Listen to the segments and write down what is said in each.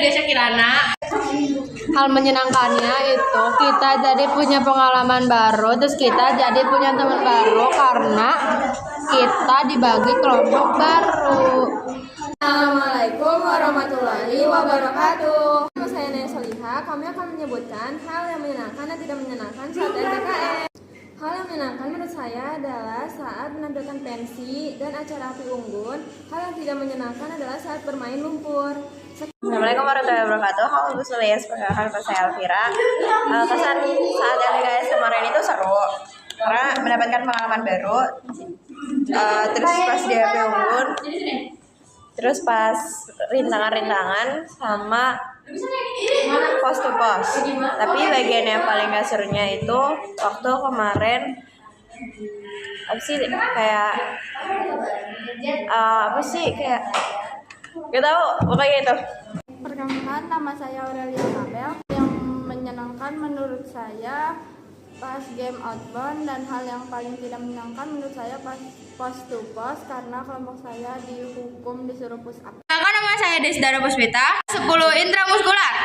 Desa Kirana. Hal menyenangkannya itu kita jadi punya pengalaman baru, terus kita jadi punya teman baru karena kita dibagi kelompok baru. Assalamualaikum warahmatullahi wabarakatuh. Nama saya Naya Soliha. Kami akan menyebutkan hal yang menyenangkan dan tidak menyenangkan saat LDKS. Hal yang menyenangkan menurut saya adalah saat menampilkan pensi dan acara api unggun. Hal yang tidak menyenangkan adalah saat bermain lumpur. Assalamualaikum warahmatullahi wabarakatuh. Halo Bu Sulis, perkenalkan saya Elvira. Kesan saat LDKS kemarin itu seru karena mendapatkan pengalaman baru. Terus pas di api unggun, terus pas rintangan-rintangan sama pos to pos. Tapi bagian yang paling gak serunya itu waktu kemarin apa sih kayak gak tahu pokoknya itu. Perkenalkan, nama saya Aurelia Mabel. Yang menyenangkan menurut saya pas game outbound, dan hal yang paling tidak menyenangkan menurut saya pas pos to pos karena kelompok saya dihukum disuruh push up. Nama saya Desdara Puspita. 10 intramuskular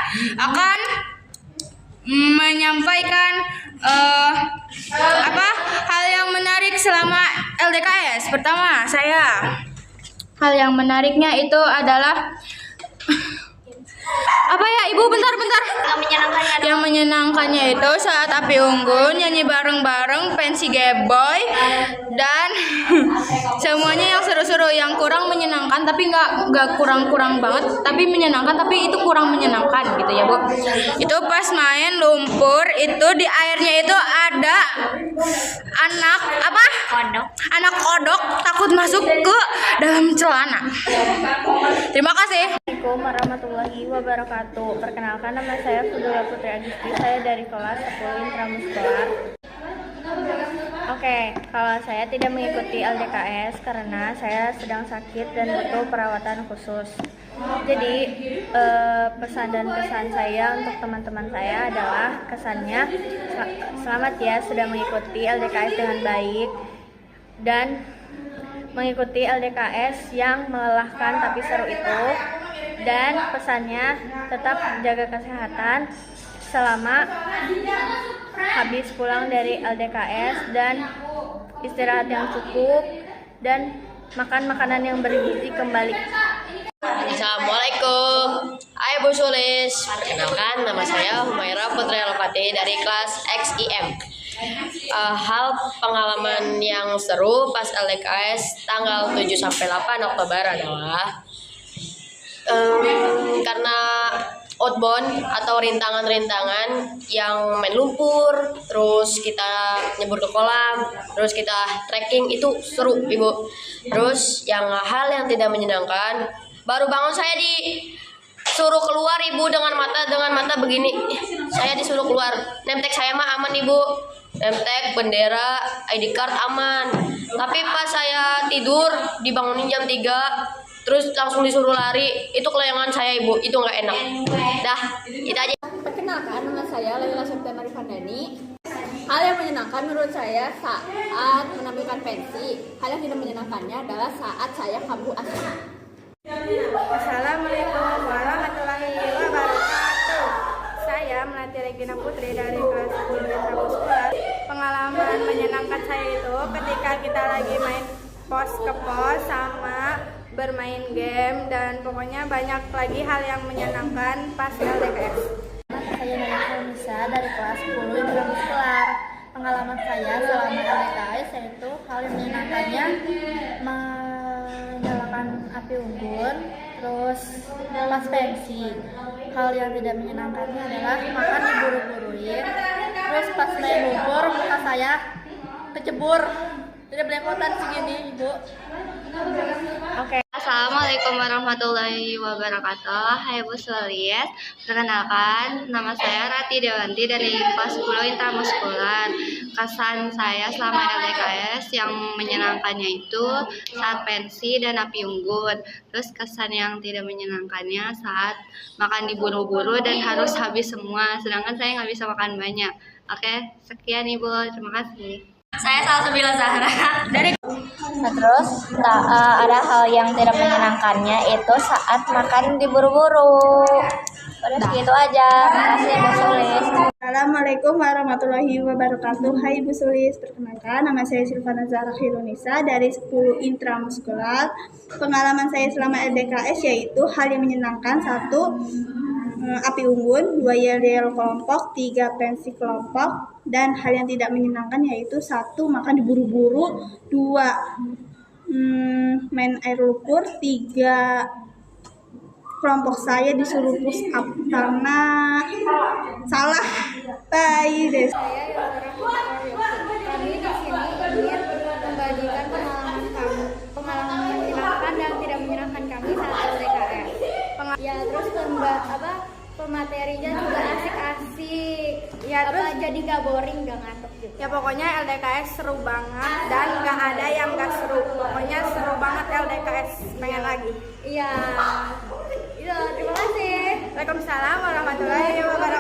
akan menyampaikan hal yang menarik selama LDKS. Pertama, hal yang menariknya itu adalah Ibu, bentar. Yang menyenangkannya itu saat api unggun, nyanyi bareng-bareng, pensi Geboy, dan semuanya yang seru-seru. Yang kurang menyenangkan, tapi nggak kurang banget, tapi menyenangkan, tapi itu kurang menyenangkan gitu ya Bu. Itu pas main lumpur, itu di airnya itu ada anak kodok takut masuk ke dalam celana. Terima kasih. Assalamualaikum warahmatullahi wabarakatuh. Perkenalkan, nama saya Fudula Putri Agisti. Saya dari kelas 10 intramuskular. Oke, kalau saya tidak mengikuti LDKS karena saya sedang sakit dan butuh perawatan khusus. Jadi pesan dan kesan saya untuk teman-teman saya adalah kesannya selamat ya sudah mengikuti LDKS dengan baik dan mengikuti LDKS yang melelahkan tapi seru itu. Dan pesannya tetap jaga kesehatan selama habis pulang dari LDKS dan istirahat yang cukup dan makan makanan yang bergizi kembali. Assalamualaikum. Hai Bu Sulis. Perkenalkan, nama saya Humaira Putri Alfati dari kelas XIM. Hal pengalaman yang seru pas LDKS tanggal 7-8 Oktober adalah karena outbound atau rintangan-rintangan yang main lumpur, terus kita nyebur ke kolam, terus kita trekking, itu seru Ibu. Terus hal yang tidak menyenangkan, baru bangun saya disuruh keluar Ibu dengan mata begini. Saya disuruh keluar. Nemtek saya mah aman Ibu. Nemtek, bendera, ID card aman. Tapi pas saya tidur dibangunin jam 3 terus langsung disuruh lari, itu kelayangan saya Ibu, itu nggak enak. Dah, itu aja. Perkenalkan, nama saya Laila Septiana Rifandani. Hal yang menyenangkan menurut saya saat menampilkan pensi. Hal yang tidak menyenangkannya adalah saat saya kabur asal. Assalamualaikum warahmatullahi wabarakatuh. Saya Melati Regina Putri dari kelas 10 intramuskular. Pengalaman menyenangkan saya itu ketika kita lagi main pos ke pos sama bermain game, dan pokoknya banyak lagi hal yang menyenangkan pas LDKS. Saya Naya Nisa dari kelas 10 intramuskular. Pengalaman saya selama LDKS yaitu hal yang menyenangkannya menyalakan api unggun, terus pas pensi. Hal yang tidak menyenangkannya adalah makan diburu-buruin, terus pas main lumpur muka saya kecebur, tidak belepotan segini Ibu. Oke. Assalamualaikum warahmatullahi wabarakatuh. Hai Bu Sulis. Perkenalkan, nama saya Rati Dewanti dari kelas 10 intramuskular. Kesan saya selama LDKS yang menyenangkannya itu saat pensi dan api unggun. Terus kesan yang tidak menyenangkannya saat makan diburu-buru dan harus habis semua, sedangkan saya nggak bisa makan banyak. Oke, sekian Ibu. Terima kasih. Saya Salsabila Zahra. Nah, terus ada hal yang tidak menyenangkannya itu saat makan diburu-buru. Udah segitu aja. Makasih Bu Sulis. Assalamualaikum warahmatullahi wabarakatuh. Hai Bu Sulis, perkenalkan nama saya Silvana Zahra Hirunisa dari 10 intramuskular. Pengalaman saya selama LDKS yaitu hal yang menyenangkan: 1. Api unggun, 2. Yel-yel kelompok, 3. pensi kelompok. Dan hal yang tidak menyenangkan yaitu 1. Makan diburu-buru, 2. Main air lumpur, 3. Kelompok saya disuruh push up karena salah. Bye deh. Saya kami di sini ingin membagikan pengalaman menyenangkan dan tidak menyenangkan kami saat LDKS. Ya terus pematerinya juga asik-asik. Ya terus jadi gak boring, gak ngantuk juga. Ya pokoknya LDKS seru banget dan gak ada yang gak seru. Pokoknya seru banget LDKS, pengen lagi. Iya. Terima kasih. Waalaikumsalam warahmatullahi wabarakatuh.